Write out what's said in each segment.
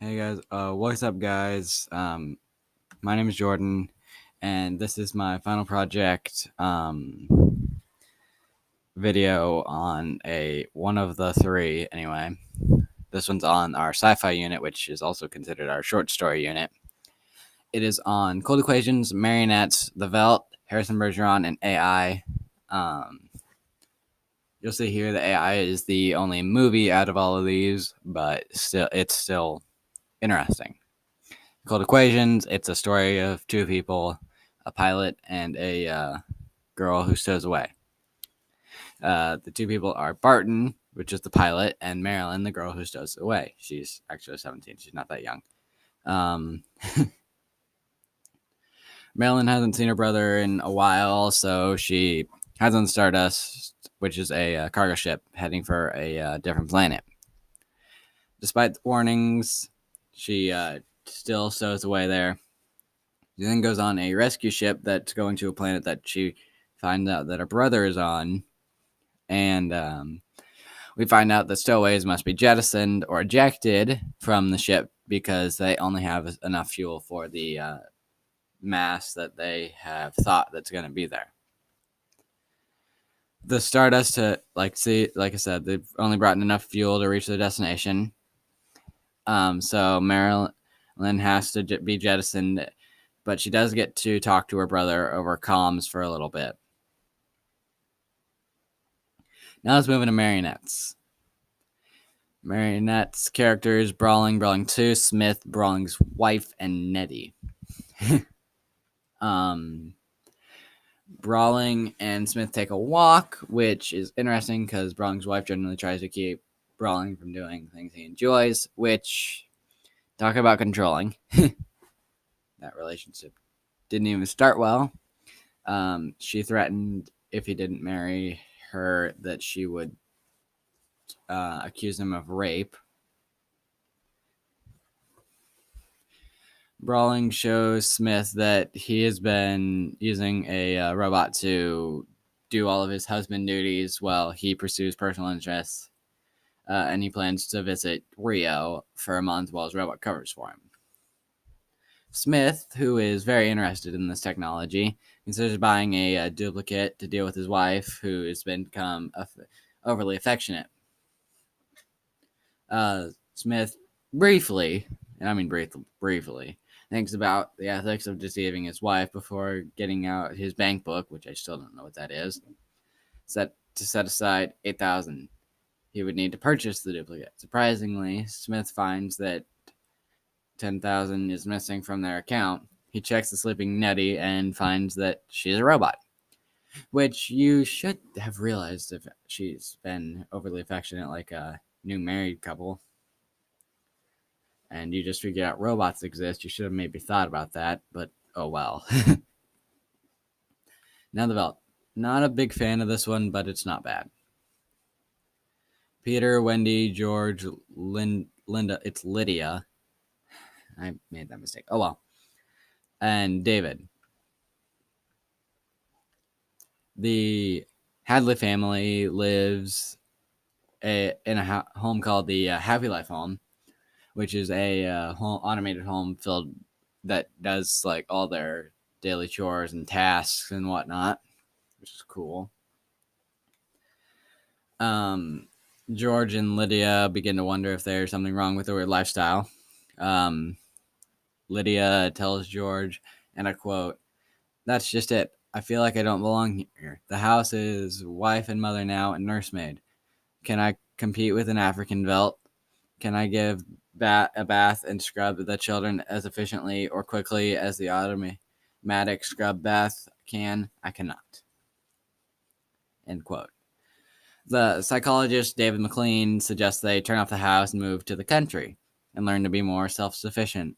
Hey guys, what's up, guys? My name is Jordan, and this is my final project video on a one of the three. Anyway, this one's on our Sci-Fi unit, which is also considered our short story unit. It is on cold equations, marionettes, the Veldt, Harrison Bergeron, and AI. Um, you'll see here the AI is the only movie out of all of these, but it's still interesting. Cold Equations. It's a story of two people, a pilot and a girl who stows away. The two people are Barton, which is the pilot, and Marilyn, the girl who stows away. She's actually 17. She's not that young. Um, Marilyn hasn't seen her brother in a while, so she has on Stardust, which is a cargo ship heading for a different planet. Despite the warnings, she still stows away there. She then goes on a rescue ship that's going to a planet that she finds out that her brother is on, and we find out that stowaways must be jettisoned or ejected from the ship because they only have enough fuel for the mass that they have thought that's going to be there. The Stardust like I said, they've only brought enough fuel to reach their destination. So Marilyn has to be jettisoned, but she does get to talk to her brother over comms for a little bit. Now let's move into Marionettes. Marionette's characters: Brawling 2, Smith, Brawling's wife, and Nettie. um, Brawling and Smith take a walk, which is interesting because Brawling's wife generally tries to keep Brawling from doing things he enjoys, which, talk about controlling. That relationship didn't even start well. She threatened if he didn't marry her that she would accuse him of rape. Brawling shows Smith that he has been using a robot to do all of his husband duties while he pursues personal interests, and he plans to visit Rio for a month while his robot covers for him. Smith, who is very interested in this technology, considers buying a duplicate to deal with his wife, who has become overly affectionate. Smith briefly, and I mean briefly, thinks about the ethics of deceiving his wife before getting out his bank book, which I still don't know what that is, set aside $8,000 he would need to purchase the duplicate. Surprisingly, Smith finds that $10,000 is missing from their account. He checks the sleeping Nettie and finds that she's a robot, which you should have realized if she's been overly affectionate like a new married couple and you just figured out robots exist. You should have maybe thought about that, but oh well. Now the Veldt. Not a big fan of this one, but it's not bad. Peter, Wendy, George, Linda. It's Lydia. I made that mistake. Oh well. And David. The Hadley family lives in a home called the Happy Life Home, which is a automated home filled that does like all their daily chores and tasks and whatnot, which is cool. George and Lydia begin to wonder if there's something wrong with their lifestyle. Lydia tells George, and I quote, "That's just it. I feel like I don't belong here. The house is wife and mother now and nursemaid. Can I compete with an African Veldt? Can I give a bath and scrub the children as efficiently or quickly as the automatic scrub bath can? I cannot." End quote. The psychologist David McLean suggests they turn off the house and move to the country and learn to be more self-sufficient.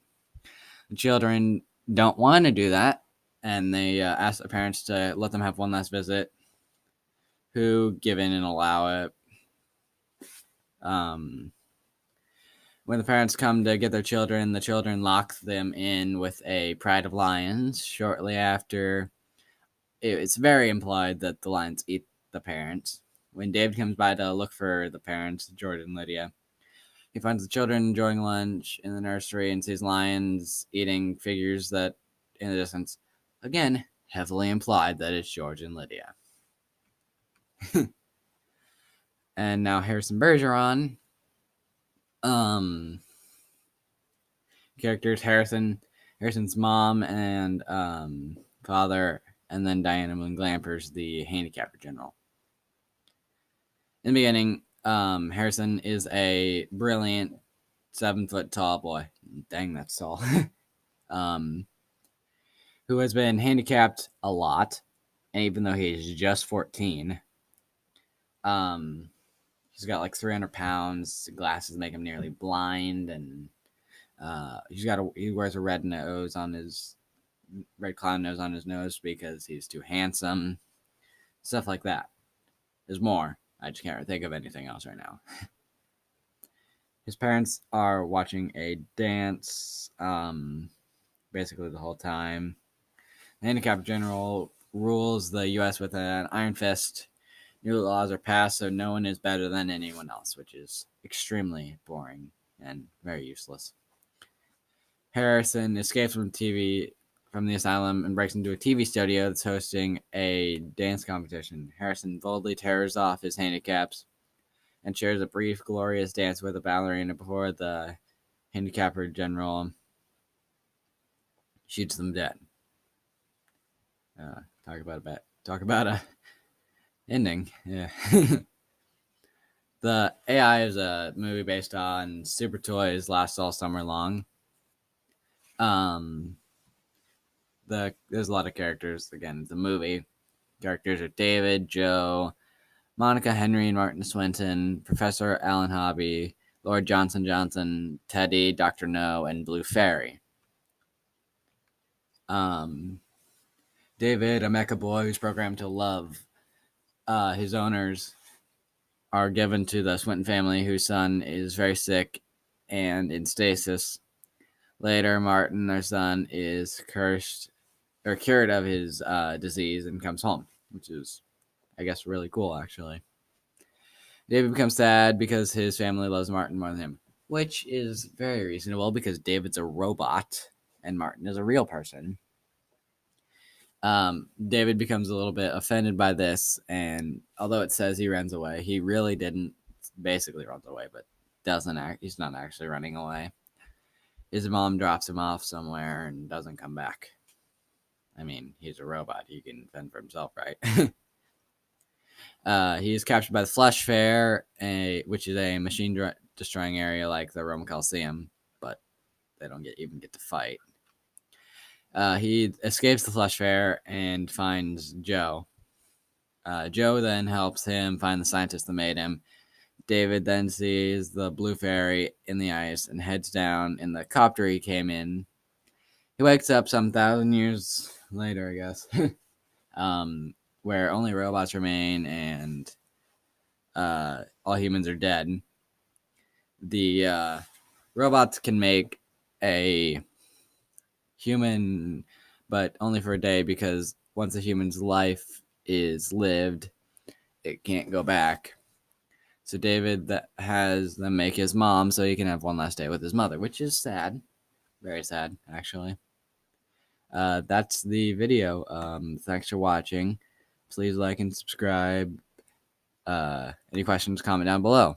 The children don't want to do that, and they ask their parents to let them have one last visit, who give in and allow it. When the parents come to get their children, the children lock them in with a pride of lions. Shortly after, it's very implied that the lions eat the parents. When David comes by to look for the parents, George and Lydia, He finds the children enjoying lunch in the nursery and sees lions eating figures that, in the distance, again, heavily implied that it's George and Lydia. And now Harrison Bergeron. Characters Harrison's mom and father, and then Diana Moon Glamper's the handicapper general. In the beginning, Harrison is a brilliant 7-foot tall boy. Dang, that's tall. Who has been handicapped a lot, and even though he's just 14, he's got like 300 pounds. Glasses make him nearly blind, and he wears a red clown nose on his nose because he's too handsome. Stuff like that. There's more. I just can't think of anything else right now. His parents are watching a dance, basically the whole time. The handicap general rules the U.S. with an iron fist. New laws are passed, so no one is better than anyone else, which is extremely boring and very useless. Harrison escapes from the asylum and breaks into a TV studio that's hosting a dance competition. Harrison boldly tears off his handicaps and shares a brief, glorious dance with a ballerina before the handicapper general shoots them dead. Talk about a ending. Yeah. The AI is a movie based on Super Toys Last All Summer Long. There's a lot of characters. Again, the movie characters are David, Joe, Monica Henry and Martin Swinton, Professor Alan Hobby, Lord Johnson, Teddy, Dr. No, and Blue Fairy. David, a mecha boy who's programmed to love his owners, are given to the Swinton family, whose son is very sick and in stasis. Later, Martin, their son, is cured of his disease and comes home, which is, I guess, really cool, actually. David becomes sad because his family loves Martin more than him, which is very reasonable because David's a robot and Martin is a real person. David becomes a little bit offended by this, and although it says he runs away, he really didn't. Basically runs away, but he's not actually running away. His mom drops him off somewhere and doesn't come back. I mean, he's a robot. He can fend for himself, right? He is captured by the Flesh Fair, which is a machine-destroying area like the Roman Coliseum, but they don't even get to fight. He escapes the Flesh Fair and finds Joe. Joe then helps him find the scientist that made him. David then sees the Blue Fairy in the ice and heads down in the copter he came in. He wakes up some 1,000 years later, I guess, where only robots remain and all humans are dead. The robots can make a human, but only for a day, because once a human's life is lived, it can't go back. So David has them make his mom so he can have one last day with his mother, which is sad. Very sad, actually. That's the video. Thanks for watching. Please like and subscribe. Any questions, comment down below.